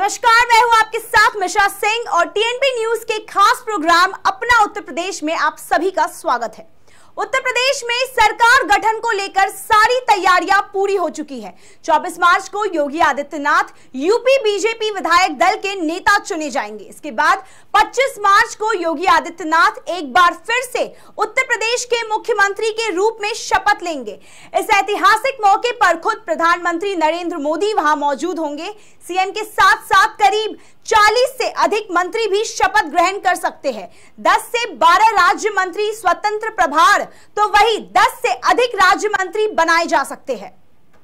नमस्कार, मैं हूं आपके साथ मिशा सिंह और टीएनपी न्यूज के खास प्रोग्राम अपना उत्तर प्रदेश में आप सभी का स्वागत है। उत्तर प्रदेश में सरकार गठन को लेकर सारी तैयारियां पूरी हो चुकी है। 24 मार्च को योगी आदित्यनाथ यूपी बीजेपी विधायक दल के नेता चुने जाएंगे। इसके बाद 25 मार्च को योगी आदित्यनाथ एक बार फिर से उत्तर प्रदेश के मुख्यमंत्री के रूप में शपथ लेंगे। इस ऐतिहासिक मौके पर खुद प्रधानमंत्री नरेंद्र मोदी वहां मौजूद होंगे। सीएम के साथ साथ करीब 40 से अधिक मंत्री भी शपथ ग्रहण कर सकते हैं। 10 से 12 राज्य मंत्री स्वतंत्र प्रभार तो वही 10 से अधिक राज्य मंत्री बनाए जा सकते हैं।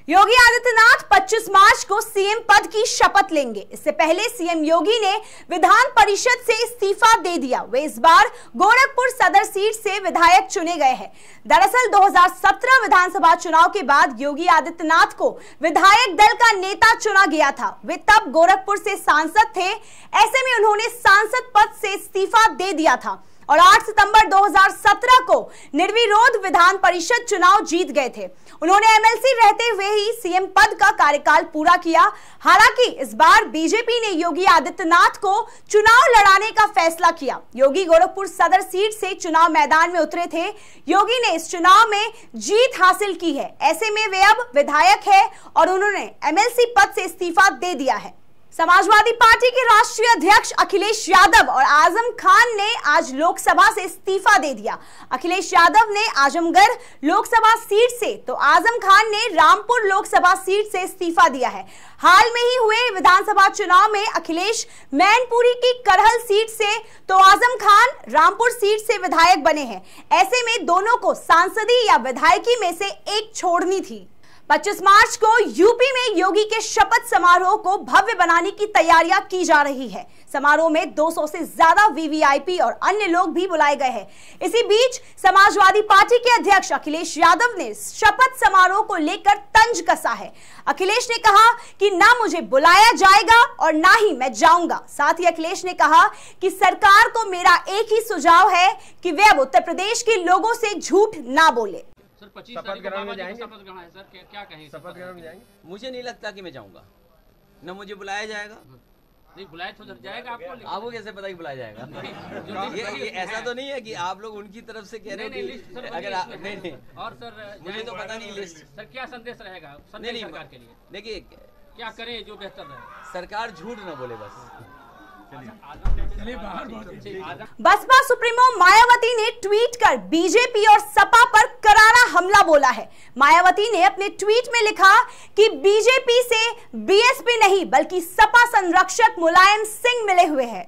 योगी आदित्यनाथ 25 मार्च को सीएम पद की शपथ लेंगे। इससे पहले सीएम योगी ने विधान परिषद से इस्तीफा दे दिया। वे इस बार गोरखपुर सदर सीट से विधायक चुने गए हैं। दरअसल 2017 विधानसभा चुनाव के बाद योगी आदित्यनाथ को विधायक दल का नेता चुना गया था। वे तब गोरखपुर से सांसद थे। ऐसे में उन्होंने सांसद पद से इस्तीफा दे दिया था और 8 सितंबर 2017 को निर्विरोध विधान परिषद चुनाव जीत गए थे। उन्होंने एमएलसी रहते हुए ही सीएम पद का कार्यकाल पूरा किया। हालांकि इस बार बीजेपी ने योगी आदित्यनाथ को चुनाव लड़ाने का फैसला किया। योगी गोरखपुर सदर सीट से चुनाव मैदान में उतरे थे। योगी ने इस चुनाव में जीत हासिल की है। ऐसे में वे अब विधायक है और उन्होंने एमएलसी पद से इस्तीफा दे दिया है। समाजवादी पार्टी के राष्ट्रीय अध्यक्ष अखिलेश यादव और आजम खान ने आज लोकसभा से इस्तीफा दे दिया। अखिलेश यादव ने आजमगढ़ लोकसभा सीट से तो आजम खान ने रामपुर लोकसभा सीट से इस्तीफा दिया है। हाल में ही हुए विधानसभा चुनाव में अखिलेश मैनपुरी की करहल सीट से तो आजम खान रामपुर सीट से विधायक बने हैं। ऐसे में दोनों को सांसदी या विधायकी में से एक छोड़नी थी। 25 मार्च को यूपी में योगी के शपथ समारोह को भव्य बनाने की तैयारियां की जा रही है। समारोह में 200 से ज्यादा वीवीआईपी और अन्य लोग भी बुलाए गए हैं। इसी बीच समाजवादी पार्टी के अध्यक्ष अखिलेश यादव ने शपथ समारोह को लेकर तंज कसा है। अखिलेश ने कहा कि ना मुझे बुलाया जाएगा और ना ही मैं जाऊंगा। साथ ही अखिलेश ने कहा कि सरकार को मेरा एक ही सुझाव है कि वे अब उत्तर प्रदेश के लोगों से झूठ ना बोले। सर 25 तारीख को बाबा जी का शपथ ग्रहण है सर, क्या कहेंगे? शपथ ग्रहण में जाएंगे? मुझे नहीं लगता कि मैं जाऊंगा, न मुझे बुलाया जाएगा। नहीं बुलाया तो जाएगा आपको कैसे पता कि बुलाया जाएगा? ये ऐसा तो नहीं है कि आप लोग उनकी तरफ से कह रहे हैं अगर नहीं और सर मुझे तो पता नहीं लिस्ट। सर क्या संदेश रहेगा सरकार के लिए? देखिए क्या करें जो बेहतर रहे? सरकार झूठ न बोले बस। बसपा सुप्रीमो मायावती ने ट्वीट कर बीजेपी और सपा पर करारा हमला बोला है। मायावती ने अपने ट्वीट में लिखा कि बीजेपी से बीएसपी नहीं बल्कि सपा संरक्षक मुलायम सिंह मिले हुए हैं।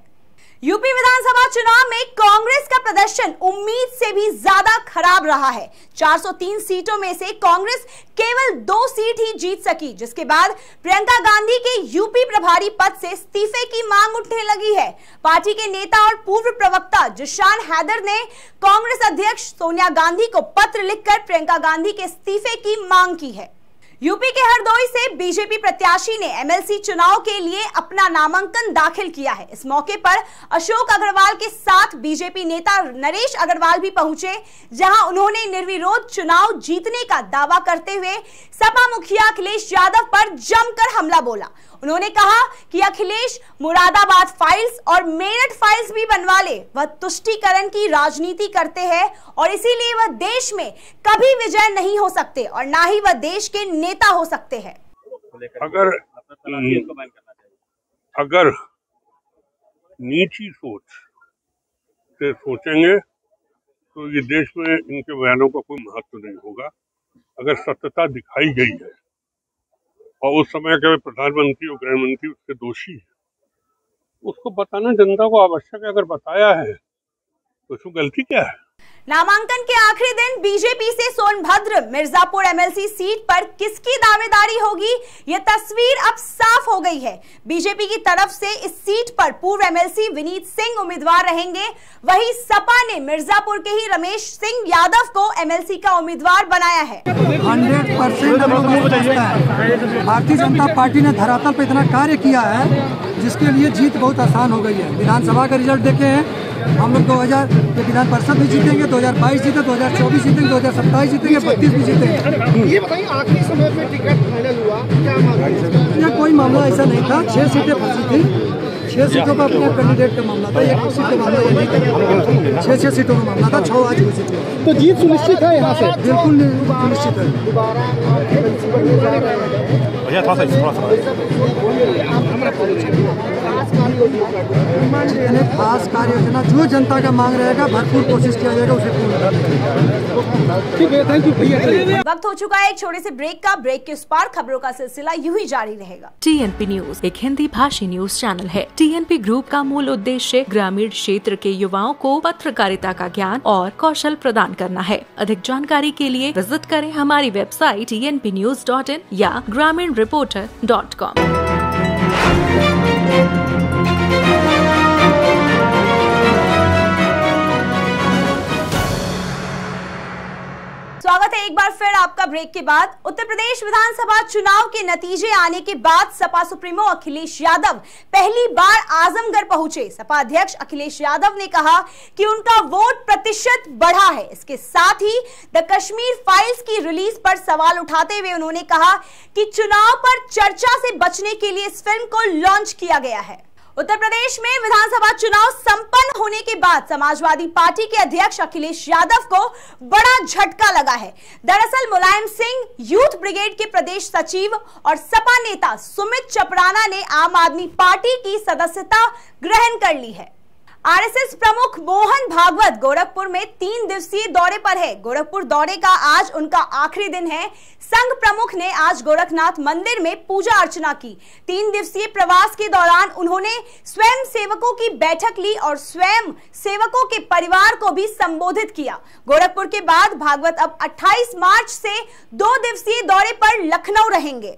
यूपी विधानसभा चुनाव में कांग्रेस का प्रदर्शन उम्मीद से भी ज्यादा खराब रहा है। 403 सीटों में से कांग्रेस केवल 2 सीट ही जीत सकी, जिसके बाद प्रियंका गांधी के यूपी प्रभारी पद से इस्तीफे की मांग उठने लगी है। पार्टी के नेता और पूर्व प्रवक्ता जिशान हैदर ने कांग्रेस अध्यक्ष सोनिया गांधी को पत्र लिखकर प्रियंका गांधी के इस्तीफे की मांग की है। यूपी के हरदोई से बीजेपी प्रत्याशी ने एमएलसी चुनाव के लिए अपना नामांकन दाखिल किया है। इस मौके पर अशोक अग्रवाल के साथ बीजेपी नेता नरेश अग्रवाल भी पहुंचे, जहां उन्होंने निर्विरोध चुनाव जीतने का दावा करते हुए सपा मुखिया अखिलेश यादव पर जमकर हमला बोला। उन्होंने कहा कि अखिलेश मुरादाबाद फाइल्स और मेरठ फाइल्स भी बनवा ले। वह तुष्टीकरण की राजनीति करते हैं और इसीलिए वह देश में कभी विजय नहीं हो सकते और ना ही वह देश के नेता हो सकते हैं। अगर नीची सोच से सोचेंगे तो ये देश में इनके बयानों का कोई महत्व नहीं होगा। अगर सत्यता दिखाई गई है और उस समय के प्रधानमंत्री और गृह मंत्री उसके दोषी है, उसको बताना जनता को आवश्यक है। अगर बताया है तो उसमें गलती क्या है? नामांकन के आखिरी दिन बीजेपी से सोनभद्र मिर्जापुर एमएलसी सीट पर किसकी दावेदारी होगी, यह तस्वीर अब साफ हो गई है। बीजेपी की तरफ से इस सीट पर पूर्व एमएलसी विनीत सिंह उम्मीदवार रहेंगे। वहीं सपा ने मिर्जापुर के ही रमेश सिंह यादव को एमएलसी का उम्मीदवार बनाया है। 100% भारतीय जनता पार्टी ने धरातल पर इतना कार्य किया है जिसके लिए जीत बहुत आसान हो गई है। विधानसभा का रिजल्ट देखे हैं हम लोग 2000 विधान परिषद भी जीतेंगे, 2022 जीते, 2024 जीतेंगे, 2027 जीतेंगे, 32 भी जीतेंगे। ये बताइए आखिरी समय में टिकट फाइनल हुआ क्या मामला? यह कोई मामला ऐसा नहीं था, 6 सीटें फंसी थी, 6 सीटों का अपने कैंडिडेट का मामला था, एक सीट का मामला ये नहीं था, 6 सीटों का मामला था, 6 आज घोषित हुआ। तो जीत सुनिश्चित है यहाँ से? बिल्कुल सुनिश्चित है। खास कार्य योजना जो जनता का मांग रहेगा भरपूर कोशिश किया जाएगा उसे पूर्ण करने। ठीक है, थैंक यू भैया। वक्त हो चुका है एक छोटे से ब्रेक का। ब्रेक के उस पार खबरों का सिलसिला यूं ही जारी रहेगा। TNP न्यूज एक हिंदी भाषी न्यूज चैनल है। TNP ग्रुप का मूल उद्देश्य ग्रामीण क्षेत्र के युवाओं को पत्रकारिता का ज्ञान और कौशल प्रदान करना है। अधिक जानकारी के लिए विजिट करें हमारी वेबसाइट tnpnews.in या graminreporter.com। स्वागत है एक बार फिर आपका ब्रेक के बाद। उत्तर प्रदेश विधानसभा चुनाव के नतीजे आने के बाद सपा सुप्रीमो अखिलेश यादव पहली बार आजमगढ़ पहुंचे। सपा अध्यक्ष अखिलेश यादव ने कहा कि उनका वोट प्रतिशत बढ़ा है। इसके साथ ही द कश्मीर फाइल्स की रिलीज पर सवाल उठाते हुए उन्होंने कहा कि चुनाव पर चर्चा से बचने के लिए इस फिल्म को लॉन्च किया गया है। उत्तर प्रदेश में विधानसभा चुनाव संपन्न होने के बाद समाजवादी पार्टी के अध्यक्ष अखिलेश यादव को बड़ा झटका लगा है। दरअसल मुलायम सिंह यूथ ब्रिगेड के प्रदेश सचिव और सपा नेता सुमित चपराना ने आम आदमी पार्टी की सदस्यता ग्रहण कर ली है। आरएसएस प्रमुख मोहन भागवत गोरखपुर में 3 दिवसीय दौरे पर है। गोरखपुर दौरे का आज उनका आखिरी दिन है। संघ प्रमुख ने आज गोरखनाथ मंदिर में पूजा अर्चना की। 3 दिवसीय प्रवास के दौरान उन्होंने स्वयं सेवकों की बैठक ली और स्वयं सेवकों के परिवार को भी संबोधित किया। गोरखपुर के बाद भागवत अब 28 मार्च से 2 दिवसीय दौरे पर लखनऊ रहेंगे।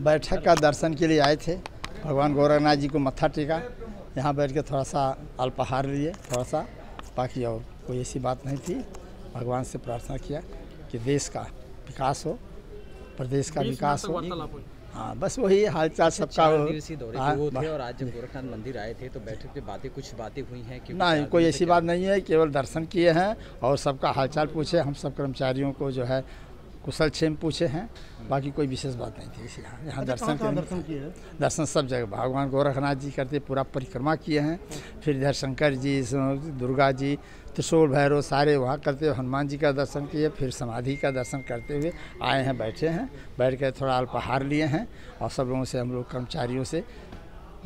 बैठक का दर्शन के लिए आए थे, भगवान गोरखनाथ जी को मत्था टेका, यहाँ बैठ के थोड़ा सा अल्पाहार लिए, थोड़ा सा, बाकी और कोई ऐसी बात नहीं थी। भगवान से प्रार्थना किया कि देश का विकास हो, प्रदेश का विकास हो। हाँ, बस वही हालचाल सबका हो। और आज जब गोरखनाथ मंदिर आए थे तो बैठक पे कुछ बातें हुई हैं? नहीं, कोई ऐसी बात नहीं है, केवल दर्शन किए हैं और सबका हालचाल पूछे। हम सब कर्मचारियों को जो है कुशल क्षेम पूछे हैं, बाकी कोई विशेष बात नहीं थी। यहाँ दर्शन सब जगह भगवान गोरखनाथ जी करते पूरा परिक्रमा किए हैं। फिर इधर शंकर जी, दुर्गा जी, त्रिशूल भैरव सारे वहाँ करते हुए हनुमान जी का दर्शन किए। फिर समाधि का दर्शन करते हुए आए हैं, बैठे हैं, बैठ कर थोड़ा अल्पाहार लिए हैं और सब लोगों से हम लोग कर्मचारियों से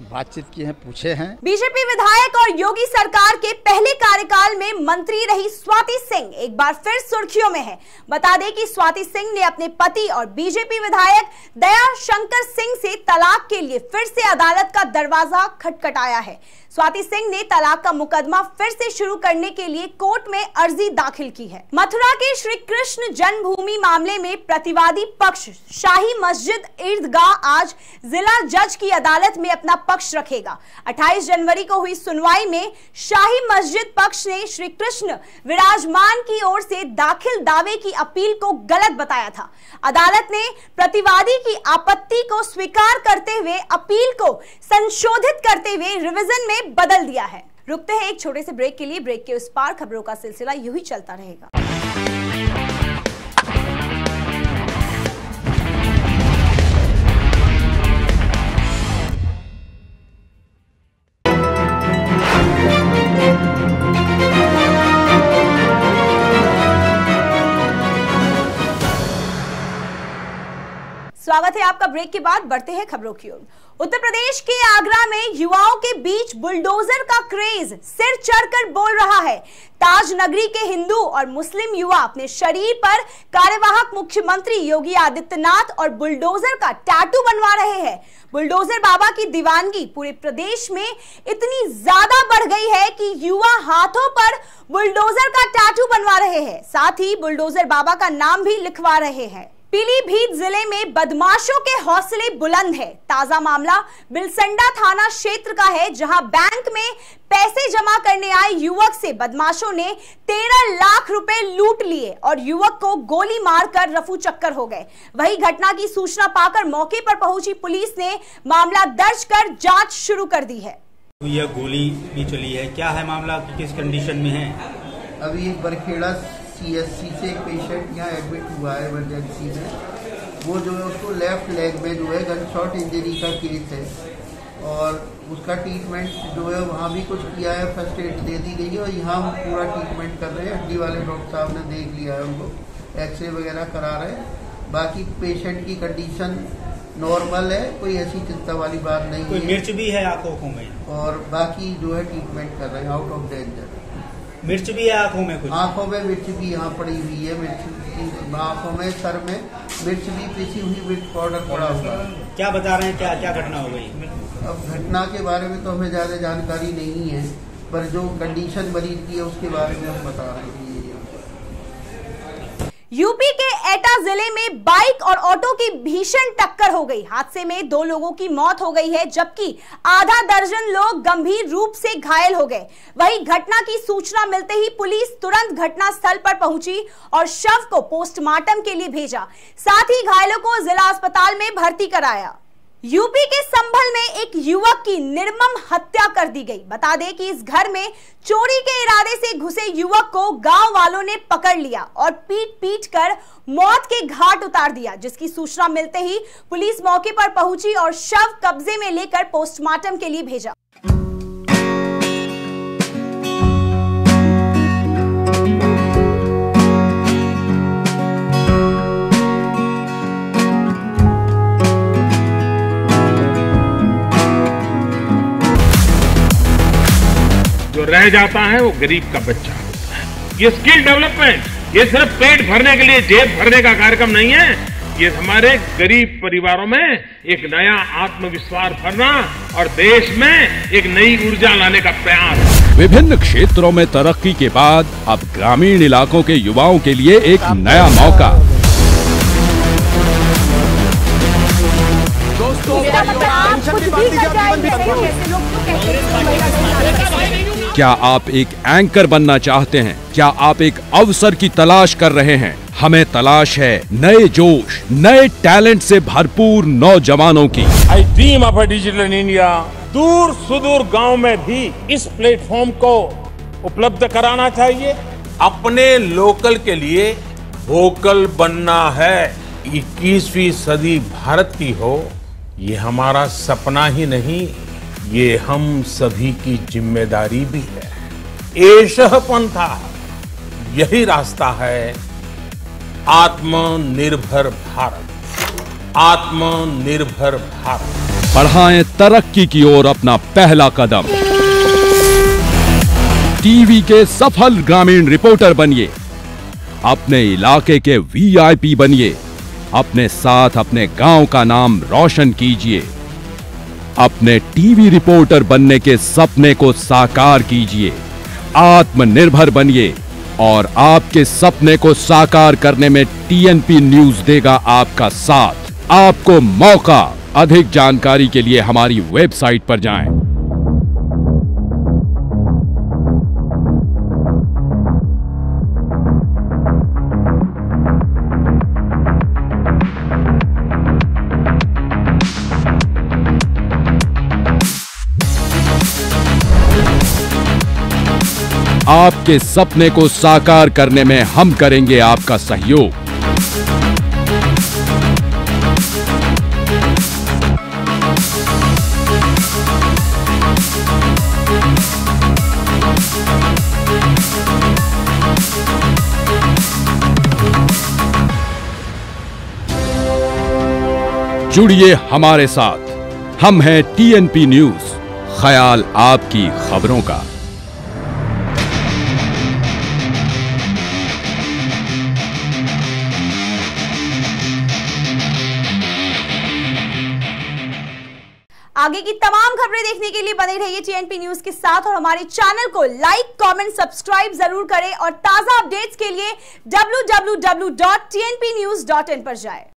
बातचीत की है, पूछे हैं। बीजेपी विधायक और योगी सरकार के पहले कार्यकाल में मंत्री रही स्वाति सिंह एक बार फिर सुर्खियों में है। बता दें कि स्वाति सिंह ने अपने पति और बीजेपी विधायक दया शंकर सिंह से तलाक के लिए फिर से अदालत का दरवाजा खटखटाया है। स्वाति सिंह ने तलाक का मुकदमा फिर से शुरू करने के लिए कोर्ट में अर्जी दाखिल की है। मथुरा के श्री कृष्ण जन्मभूमि मामले में प्रतिवादी पक्ष शाही मस्जिद ईदगाह आज जिला जज की अदालत में अपना पक्ष रखेगा। 28 जनवरी को हुई सुनवाई में शाही मस्जिद पक्ष ने श्री कृष्ण विराजमान की ओर से दाखिल दावे की अपील को गलत बताया था। अदालत ने प्रतिवादी की आपत्ति को स्वीकार करते हुए अपील को संशोधित करते हुए रिवीजन में बदल दिया है। रुकते हैं एक छोटे से ब्रेक के लिए। ब्रेक के उस पार खबरों का सिलसिला यूं ही चलता रहेगा। स्वागत है आपका ब्रेक के बाद। बढ़ते हैं खबरों की ओर। उत्तर प्रदेश के आगरा में युवाओं के बीच बुलडोजर का क्रेज सिर चढ़कर बोल रहा है। ताज नगरी के हिंदू और मुस्लिम युवा अपने शरीर पर कार्यवाहक मुख्यमंत्री योगी आदित्यनाथ और बुलडोजर का टैटू बनवा रहे हैं। बुलडोजर बाबा की दीवानगी पूरे प्रदेश में इतनी ज्यादा बढ़ गई है कि युवा हाथों पर बुलडोजर का टैटू बनवा रहे हैं, साथ ही बुलडोजर बाबा का नाम भी लिखवा रहे हैं। पीलीभीत जिले में बदमाशों के हौसले बुलंद है। ताजा मामला बिलसंडा थाना क्षेत्र का है, जहां बैंक में पैसे जमा करने आए युवक से बदमाशों ने 13 लाख रुपए लूट लिए और युवक को गोली मारकर रफू चक्कर हो गए। वही घटना की सूचना पाकर मौके पर पहुंची पुलिस ने मामला दर्ज कर जांच शुरू कर दी है। यह गोली भी चली है, क्या है मामला, किस कंडीशन में है? अभी एक बरखेड़ा CSC से एक पेशेंट यहाँ एडमिट हुआ है इमरजेंसी में। वो जो है उसको लेफ्ट लेग में जो है गन शॉट इंजरी का केस है और उसका ट्रीटमेंट जो है वहाँ भी कुछ किया है, फर्स्ट एड दे दी गई है और यहाँ हम पूरा ट्रीटमेंट कर रहे हैं। हड्डी वाले डॉक्टर साहब ने देख लिया है, उनको एक्सरे वगैरह करा रहे हैं। बाकी पेशेंट की कंडीशन नॉर्मल है, कोई ऐसी चिंता वाली बात नहीं है। कोई मिर्च भी है आंखों में? और बाकी जो है ट्रीटमेंट कर रहे हैं, आउट ऑफ डेंजर। मिर्च भी है आंखों में? कुछ आंखों में मिर्च भी यहाँ पड़ी हुई है, मिर्च आंखों में, सर में मिर्च भी, पिसी हुई मिर्च पाउडर पड़ा हुआ है। क्या बता रहे हैं, क्या क्या घटना हो गई? अब घटना के बारे में तो हमें ज्यादा जानकारी नहीं है, पर जो कंडीशन मरीज की है उसके बारे में हम बता रहे हैं। यूपी के एटा जिले में बाइक और ऑटो की भीषण टक्कर हो गई। हादसे में 2 लोगों की मौत हो गई है, जबकि आधा दर्जन लोग गंभीर रूप से घायल हो गए। वहीं घटना की सूचना मिलते ही पुलिस तुरंत घटनास्थल पर पहुंची और शव को पोस्टमार्टम के लिए भेजा। साथ ही घायलों को जिला अस्पताल में भर्ती कराया। यूपी के संभल में एक युवक की निर्मम हत्या कर दी गई। बता दें कि इस घर में चोरी के इरादे से घुसे युवक को गांव वालों ने पकड़ लिया और पीट कर मौत के घाट उतार दिया, जिसकी सूचना मिलते ही पुलिस मौके पर पहुंची और शव कब्जे में लेकर पोस्टमार्टम के लिए भेजा। जो रह जाता है वो गरीब का बच्चा होता है। ये स्किल डेवलपमेंट ये सिर्फ पेट भरने के लिए, जेब भरने का कार्यक्रम नहीं है, ये हमारे गरीब परिवारों में एक नया आत्मविश्वास भरना और देश में एक नई ऊर्जा लाने का प्रयास है। विभिन्न क्षेत्रों में तरक्की के बाद अब ग्रामीण इलाकों के युवाओं के लिए एक नया मौका। क्या आप एक एंकर बनना चाहते हैं? क्या आप एक अवसर की तलाश कर रहे हैं? हमें तलाश है नए जोश, नए टैलेंट से भरपूर नौजवानों की। आई dream of a digital India. दूर सुदूर गांव में भी इस प्लेटफॉर्म को उपलब्ध कराना चाहिए। अपने लोकल के लिए वोकल बनना है। 21वीं सदी भारत की हो, ये हमारा सपना ही नहीं, ये हम सभी की जिम्मेदारी भी है। एषः पंथा, यही रास्ता है आत्मनिर्भर भारत। आत्मनिर्भर भारत। बढ़ाएं तरक्की की ओर अपना पहला कदम। टीवी के सफल ग्रामीण रिपोर्टर बनिए, अपने इलाके के VIP बनिए, अपने साथ अपने गांव का नाम रोशन कीजिए। अपने टीवी रिपोर्टर बनने के सपने को साकार कीजिए। आत्मनिर्भर बनिए और आपके सपने को साकार करने में TNP न्यूज देगा आपका साथ, आपको मौका। अधिक जानकारी के लिए हमारी वेबसाइट पर जाएं। आपके सपने को साकार करने में हम करेंगे आपका सहयोग। जुड़िए हमारे साथ, हम हैं TNP न्यूज, ख्याल आपकी खबरों का। आगे की तमाम खबरें देखने के लिए बने रहिए टीएनपी न्यूज के साथ और हमारे चैनल को लाइक, कमेंट, सब्सक्राइब जरूर करें और ताजा अपडेट्स के लिए www.tnpnews.in पर जाएं।